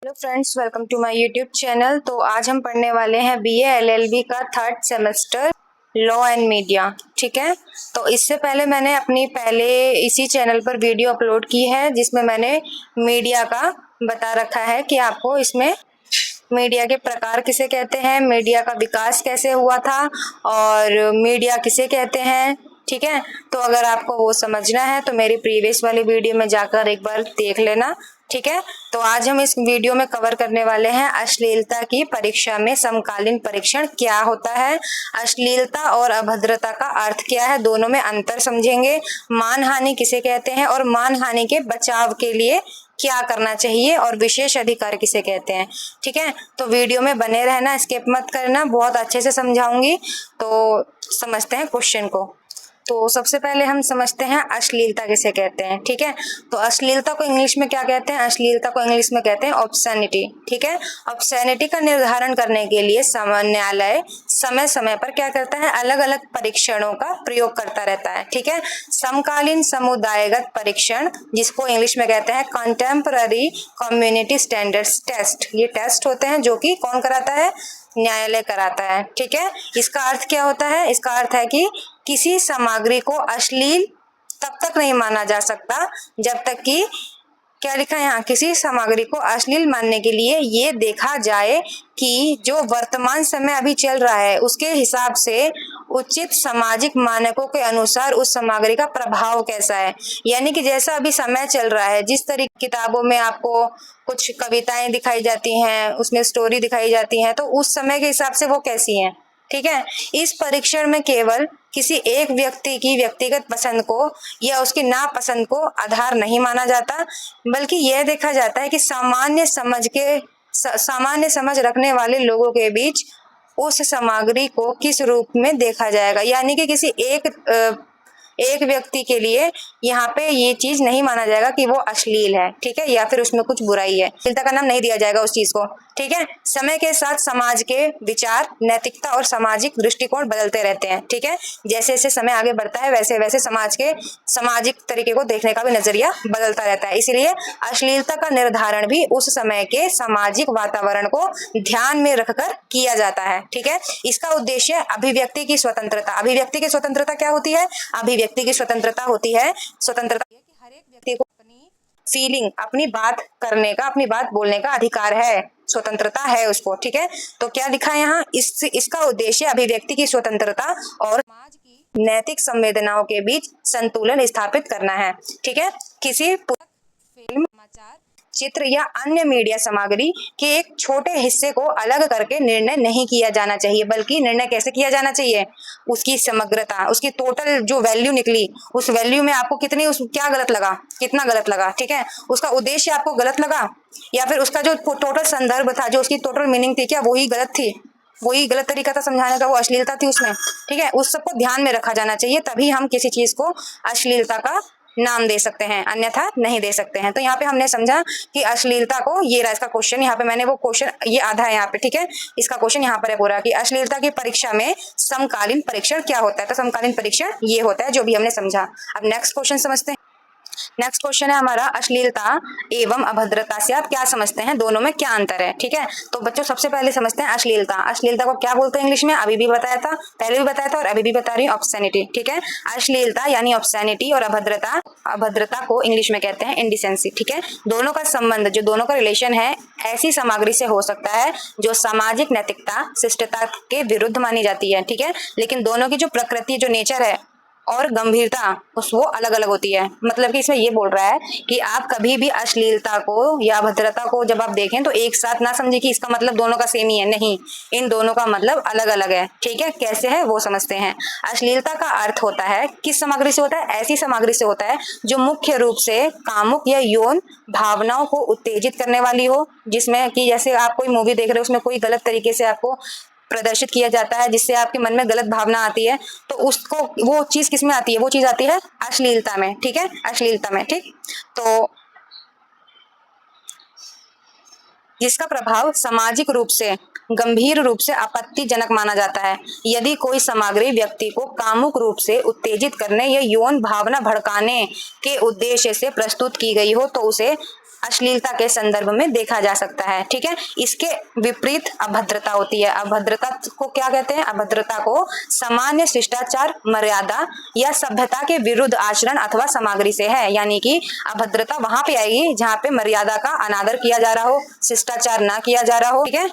Hello friends, welcome to my YouTube channel. तो आज हम पढ़ने वाले हैं बीए एलएलबी का third semester law and media. ठीक है, तो इससे पहले मैंने अपनी इसी चैनल पर वीडियो अपलोड की है जिसमें मैंने मीडिया का बता रखा है कि आपको इसमें मीडिया के प्रकार किसे कहते हैं, मीडिया का विकास कैसे हुआ था और मीडिया किसे कहते हैं। ठीक है, तो अगर आपको वो समझना है तो मेरी प्रीवियस वाली वीडियो में जाकर एक बार देख लेना। ठीक है, तो आज हम इस वीडियो में कवर करने वाले हैं अश्लीलता की परीक्षा में समकालीन परीक्षण क्या होता है, अश्लीलता और अभद्रता का अर्थ क्या है, दोनों में अंतर समझेंगे, मानहानि किसे कहते हैं और मानहानि के बचाव के लिए क्या करना चाहिए और विशेष अधिकार किसे कहते हैं। ठीक है, तो वीडियो में बने रहना, स्किप मत करना, बहुत अच्छे से समझाऊंगी। तो समझते हैं क्वेश्चन को। तो सबसे पहले हम समझते हैं अश्लीलता किसे कहते हैं। ठीक है, तो अश्लीलता को इंग्लिश में क्या कहते हैं, अश्लीलता को इंग्लिश में कहते हैं ऑब्सैनिटी। ठीक है, ऑब्सैनिटी का निर्धारण करने के लिए न्यायालय समय समय पर क्या करता है, अलग अलग परीक्षणों का प्रयोग करता रहता है। ठीक है, समकालीन समुदायगत परीक्षण जिसको इंग्लिश में कहते हैं कंटेम्पररी कम्युनिटी स्टैंडर्ड्स टेस्ट, ये टेस्ट होते हैं जो कि कौन कराता है, न्यायालय कराता है। ठीक है, इसका अर्थ क्या होता है, इसका अर्थ है कि किसी सामग्री को अश्लील तब तक नहीं माना जा सकता जब तक कि क्या लिखा है यहाँ, किसी सामग्री को अश्लील मानने के लिए ये देखा जाए कि जो वर्तमान समय अभी चल रहा है उसके हिसाब से उचित सामाजिक मानकों के अनुसार उस सामग्री का प्रभाव कैसा है। यानी कि जैसा अभी समय चल रहा है, जिस तरीके किताबों में आपको कुछ कविताएं दिखाई जाती हैं, उसमें स्टोरी दिखाई जाती हैं, तो उस समय के हिसाब से वो कैसी हैं। ठीक है, इस परीक्षण में केवल किसी एक व्यक्ति की व्यक्तिगत पसंद को या उसकी नापसंद को आधार नहीं माना जाता, बल्कि यह देखा जाता है कि सामान्य समझ रखने वाले लोगों के बीच उस सामग्री को किस रूप में देखा जाएगा। यानी कि किसी एक व्यक्ति के लिए यहाँ पे ये चीज नहीं माना जाएगा कि वो अश्लील है, ठीक है, या फिर उसमें कुछ बुराई है, अश्लीलता का नाम नहीं दिया जाएगा उस चीज को। ठीक है, समय के साथ समाज के विचार, नैतिकता और सामाजिक दृष्टिकोण बदलते रहते हैं। ठीक है, जैसे जैसे समय आगे बढ़ता है वैसे वैसे समाज के सामाजिक तरीके को देखने का भी नजरिया बदलता रहता है। इसलिए अश्लीलता का निर्धारण भी उस समय के सामाजिक वातावरण को ध्यान में रखकर किया जाता है। ठीक है, इसका उद्देश्य अभिव्यक्ति की स्वतंत्रता। अभिव्यक्ति की स्वतंत्रता क्या होती है, अभिव्यक्ति की स्वतंत्रता होती है, स्वतंत्रता कि हर एक व्यक्ति को अपनी फीलिंग, अपनी बात करने का, अपनी बात बोलने का अधिकार है, स्वतंत्रता है उसको। ठीक है, तो क्या लिखा है यहाँ, इसका उद्देश्य अभिव्यक्ति की स्वतंत्रता और समाज की नैतिक संवेदनाओं के बीच संतुलन स्थापित करना है। ठीक है, किसी पुस्तक, फिल्म, समाचार, चित्र या अन्य मीडिया सामग्री के एक छोटे हिस्से को अलग करके निर्णय नहीं किया जाना चाहिए, बल्कि निर्णय कैसे किया जाना चाहिए, उसकी समग्रता, उसकी टोटल जो वैल्यू निकली, उस वैल्यू में आपको क्या गलत लगा, कितना गलत लगा। ठीक है, उसका उद्देश्य आपको गलत लगा या फिर उसका जो टोटल संदर्भ था, जो उसकी टोटल मीनिंग थी, क्या वही गलत थी, वही गलत तरीका था समझाने का, वो अश्लीलता थी उसमें। ठीक है, उस सबको ध्यान में रखा जाना चाहिए, तभी हम किसी चीज को अश्लीलता का नाम दे सकते हैं, अन्यथा नहीं दे सकते हैं। तो यहाँ पे हमने समझा कि अश्लीलता को, ये रहा इसका क्वेश्चन, यहाँ पे मैंने वो क्वेश्चन, ये आधा है यहाँ पे। ठीक है, इसका क्वेश्चन यहाँ पर है पूरा कि अश्लीलता की परीक्षा में समकालीन परीक्षण क्या होता है। तो समकालीन परीक्षण ये होता है जो भी हमने समझा। अब नेक्स्ट क्वेश्चन समझते हैं। नेक्स्ट क्वेश्चन है हमारा, अश्लीलता एवं अभद्रता से आप क्या समझते हैं, दोनों में क्या अंतर है। ठीक है, तो बच्चों सबसे पहले समझते हैं अश्लीलता। अश्लीलता को क्या बोलते हैं इंग्लिश में, अभी भी बताया था, पहले भी बताया था और अभी भी बता रही हूँ, ऑब्सैनिटी। ठीक है, अश्लीलता यानी ऑब्सैनिटी और अभद्रता को इंग्लिश में कहते हैं इंडिसेंसी। ठीक है, दोनों का संबंध, जो दोनों का रिलेशन है, ऐसी सामग्री से हो सकता है जो सामाजिक नैतिकता, शिष्टता के विरुद्ध मानी जाती है। ठीक है, लेकिन दोनों की जो प्रकृति, जो नेचर है और गंभीरता वो अलग अलग होती है। मतलब कि इसमें ये बोल रहा है कि आप कभी भी अश्लीलता को या अभद्रता को जब आप देखें तो एक साथ ना समझे कि इसका मतलब दोनों का सेम ही है, नहीं, इन दोनों का मतलब अलग अलग है। ठीक है, कैसे है वो समझते हैं। अश्लीलता का अर्थ होता है, किस सामग्री से होता है, ऐसी सामग्री से होता है जो मुख्य रूप से कामुक या यौन भावनाओं को उत्तेजित करने वाली हो, जिसमें कि जैसे आप कोई मूवी देख रहे हो, उसमें कोई गलत तरीके से आपको प्रदर्शित किया जाता है जिससे आपके मन में गलत भावना आती है, तो उसको, वो चीज किसमें आती है, वो चीज आती है अश्लीलता में। ठीक है, अश्लीलता में। ठीक, तो जिसका प्रभाव सामाजिक रूप से गंभीर रूप से आपत्तिजनक माना जाता है। यदि कोई सामग्री व्यक्ति को कामुक रूप से उत्तेजित करने या यौन भावना भड़काने के उद्देश्य से प्रस्तुत की गई हो तो उसे अश्लीलता के संदर्भ में देखा जा सकता है। ठीक है, इसके विपरीत अभद्रता होती है। अभद्रता को क्या कहते हैं? अभद्रता को सामान्य शिष्टाचार, मर्यादा या सभ्यता के विरुद्ध आचरण अथवा सामग्री से है। यानी कि अभद्रता वहां पे आएगी जहां पे मर्यादा का अनादर किया जा रहा हो, शिष्टाचार ना किया जा रहा हो, ठीक है,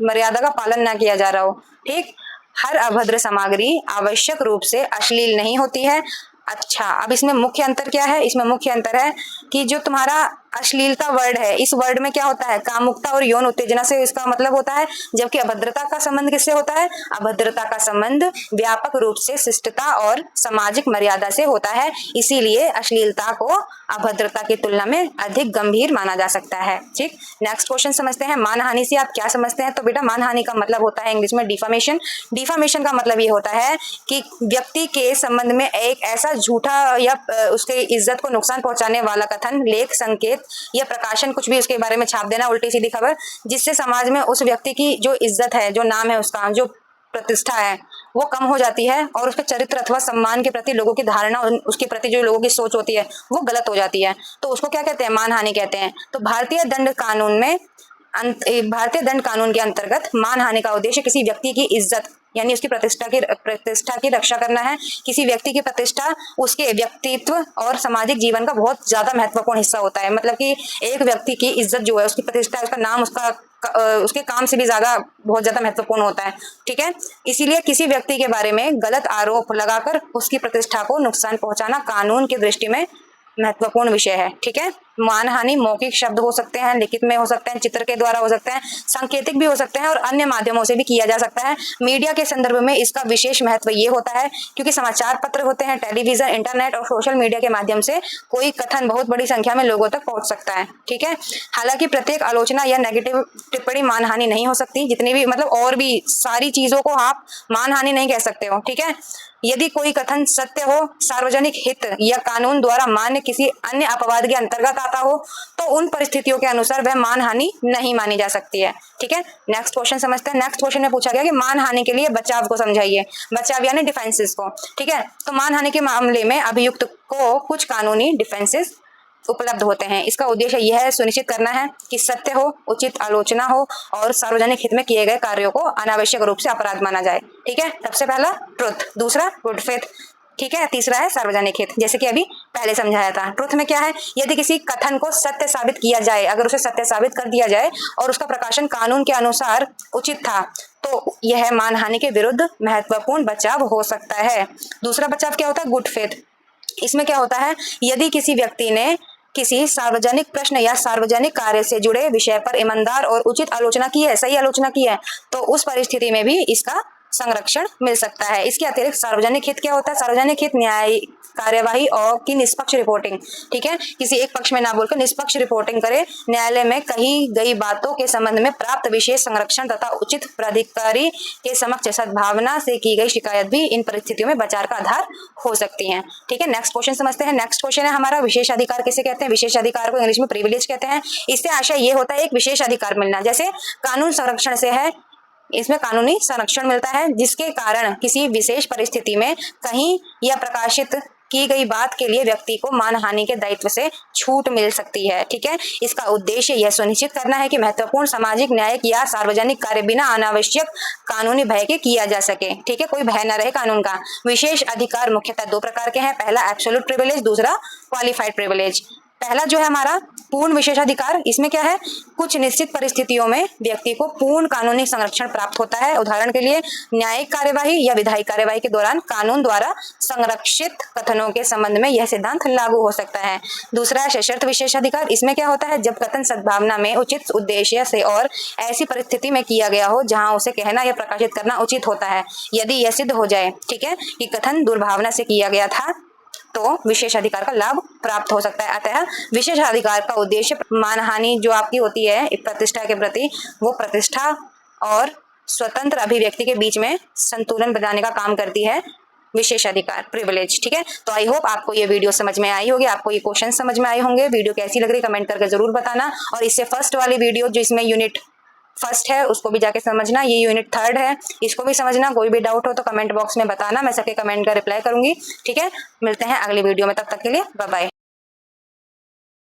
मर्यादा का पालन ना किया जा रहा हो। ठीक, हर अभद्र सामग्री आवश्यक रूप से अश्लील नहीं होती है। अच्छा, अब इसमें मुख्य अंतर क्या है? इसमें मुख्य अंतर है कि जो तुम्हारा अश्लीलता वर्ड है, इस वर्ड में क्या होता है? कामुकता और यौन उत्तेजना से इसका मतलब होता है, जबकि अभद्रता का संबंध किससे होता है? अभद्रता का संबंध व्यापक रूप से शिष्टता और सामाजिक मर्यादा से होता है। इसीलिए अश्लीलता को अभद्रता की तुलना में अधिक गंभीर माना जा सकता है। ठीक, नेक्स्ट क्वेश्चन समझते हैं। मानहानि से आप क्या समझते हैं? तो बेटा मानहानि का मतलब होता है इंग्लिश में डिफामेशन। डिफामेशन का मतलब ये होता है कि व्यक्ति के संबंध में एक ऐसा झूठा या उसके इज्जत को नुकसान पहुंचाने वाला कथन, लेख, संकेत या प्रकाशन, कुछ भी उसके बारे में छाप देना, उल्टी सीधी खबर, जिससे समाज में उस व्यक्ति की जो इज्जत है, जो नाम है, उसका जो प्रतिष्ठा है, वो कम हो जाती है और उसके चरित्र अथवा सम्मान के प्रति लोगों की धारणा, उसके प्रति जो लोगों की सोच होती है वो गलत हो जाती है। तो उसको क्या कहते हैं? मानहानि कहते हैं। तो भारतीय दंड कानून के अंतर्गत मानहानि का उद्देश्य किसी व्यक्ति की इज्जत यानी उसकी प्रतिष्ठा की रक्षा करना है। किसी व्यक्ति की प्रतिष्ठा उसके व्यक्तित्व और सामाजिक जीवन का बहुत ज्यादा महत्वपूर्ण हिस्सा होता है। मतलब कि एक व्यक्ति की इज्जत जो है, उसकी प्रतिष्ठा, उसका नाम, उसके काम से भी ज्यादा बहुत ज्यादा महत्वपूर्ण होता है। ठीक है, इसीलिए किसी व्यक्ति के बारे में गलत आरोप लगाकर उसकी प्रतिष्ठा को नुकसान पहुंचाना कानून की दृष्टि में महत्वपूर्ण विषय है। ठीक है, मानहानि मौखिक शब्द हो सकते हैं, लिखित में हो सकते हैं, चित्र के द्वारा हो सकते हैं, सांकेतिक भी हो सकते हैं और अन्य माध्यमों से भी किया जा सकता है। मीडिया के संदर्भ में इसका विशेष महत्व ये होता है क्योंकि समाचार पत्र होते हैं, टेलीविजन, इंटरनेट और सोशल मीडिया के माध्यम से कोई कथन बहुत बड़ी संख्या में लोगों तक पहुंच सकता है। ठीक है, हालांकि प्रत्येक आलोचना या नेगेटिव टिप्पणी मानहानि नहीं हो सकती। जितनी भी मतलब और भी सारी चीजों को आप मानहानि नहीं कह सकते हो। ठीक है, यदि कोई कथन सत्य हो, सार्वजनिक हित या कानून द्वारा मान्य किसी अन्य अपवाद के अंतर्गत आता हो, तो उन परिस्थितियों के अनुसार वह मानहानि नहीं मानी जा सकती है। ठीक है, नेक्स्ट क्वेश्चन समझते हैं। नेक्स्ट क्वेश्चन में पूछा गया कि मानहानि के लिए बचाव को समझाइए। बचाव यानी डिफेंसेस को। ठीक है, तो मानहानि के मामले में अभियुक्त को कुछ कानूनी डिफेंसेस उपलब्ध होते हैं। इसका उद्देश्य यह है सुनिश्चित करना है कि सत्य हो, उचित आलोचना हो और सार्वजनिक हित में किए गए कार्यों को अनावश्यक रूप से अपराध माना जाए। ठीक है, सबसे पहला ट्रुथ, दूसरा गुड फेथ, ठीक है, तीसरा है सार्वजनिक हित, जैसे कि अभी पहले समझाया था। ट्रुथ में क्या है? यदि किसी कथन को सत्य साबित किया जाए, अगर उसे सत्य साबित कर दिया जाए और उसका प्रकाशन कानून के अनुसार उचित था, तो यह मानहानि के विरुद्ध महत्वपूर्ण बचाव हो सकता है। दूसरा बचाव क्या होता है? Good faith. इसमें क्या होता है? यदि किसी व्यक्ति ने किसी सार्वजनिक प्रश्न या सार्वजनिक कार्य से जुड़े विषय पर ईमानदार और उचित आलोचना की है, सही आलोचना की है, तो उस परिस्थिति में भी इसका संरक्षण मिल सकता है। इसके अतिरिक्त सार्वजनिक हित क्या होता है? सार्वजनिक हित न्याय कार्यवाही और की निष्पक्ष रिपोर्टिंग। ठीक है, किसी एक पक्ष में ना बोलकर निष्पक्ष रिपोर्टिंग करे, न्यायालय में कही गई बातों के संबंध में प्राप्त विशेष संरक्षण तथा उचित प्राधिकारी के समक्ष सद्भावना से की गई शिकायत भी इन परिस्थितियों में बचाव का आधार हो सकती है। ठीक है, नेक्स्ट क्वेश्चन समझते हैं। नेक्स्ट क्वेश्चन है हमारा विशेषाधिकार किसे कहते हैं? विशेषाधिकार को इंग्लिश में प्रिविलेज कहते हैं। इससे आशय ये होता है एक विशेष अधिकार मिलना, जैसे कानून संरक्षण से है, इसमें कानूनी संरक्षण मिलता है जिसके कारण किसी विशेष परिस्थिति में कहीं या प्रकाशित की गई बात के लिए व्यक्ति को मानहानि के दायित्व से छूट मिल सकती है। ठीक है, इसका उद्देश्य यह सुनिश्चित करना है कि महत्वपूर्ण सामाजिक, न्यायिक या सार्वजनिक कार्य बिना अनावश्यक कानूनी भय के किया जा सके। ठीक है, कोई भय न रहे कानून का। विशेष अधिकार मुख्यतः दो प्रकार के हैं, पहला एब्सोल्यूट प्रिविलेज, दूसरा क्वालिफाइड प्रिविलेज। पहला जो है हमारा पूर्ण विशेषाधिकार, इसमें क्या है? कुछ निश्चित परिस्थितियों में व्यक्ति को पूर्ण कानूनी संरक्षण प्राप्त होता है। उदाहरण के लिए न्यायिक कार्यवाही या विधायी कार्यवाही के दौरान कानून द्वारा संरक्षित कथनों के संबंध में यह सिद्धांत लागू हो सकता है। दूसरा है सशर्त विशेषाधिकार। इसमें क्या होता है? जब कथन सद्भावना में उचित उद्देश्य से और ऐसी परिस्थिति में किया गया हो जहां उसे कहना या प्रकाशित करना उचित होता है। यदि यह सिद्ध हो जाए, ठीक है, कि कथन दुर्भावना से किया गया था, तो विशेषाधिकार का लाभ प्राप्त हो सकता है। अतः विशेषाधिकार का उद्देश्य मानहानि जो आपकी होती है प्रतिष्ठा के प्रति, वो प्रतिष्ठा और स्वतंत्र अभिव्यक्ति के बीच में संतुलन बनाने का काम करती है विशेषाधिकार, प्रिविलेज। ठीक है, तो आई होप आपको ये वीडियो समझ में आई होगी, आपको ये क्वेश्चन समझ में आए होंगे। वीडियो कैसी लग रही कमेंट करके जरूर बताना। और इससे फर्स्ट वाली वीडियो जो इसमें यूनिट फर्स्ट है उसको भी जाके समझना, ये यूनिट थर्ड है इसको भी समझना। कोई भी डाउट हो तो कमेंट बॉक्स में बताना, मैं सबके कमेंट का रिप्लाई करूंगी। ठीक है, मिलते हैं अगली वीडियो में, तब तक के लिए बाय बाय।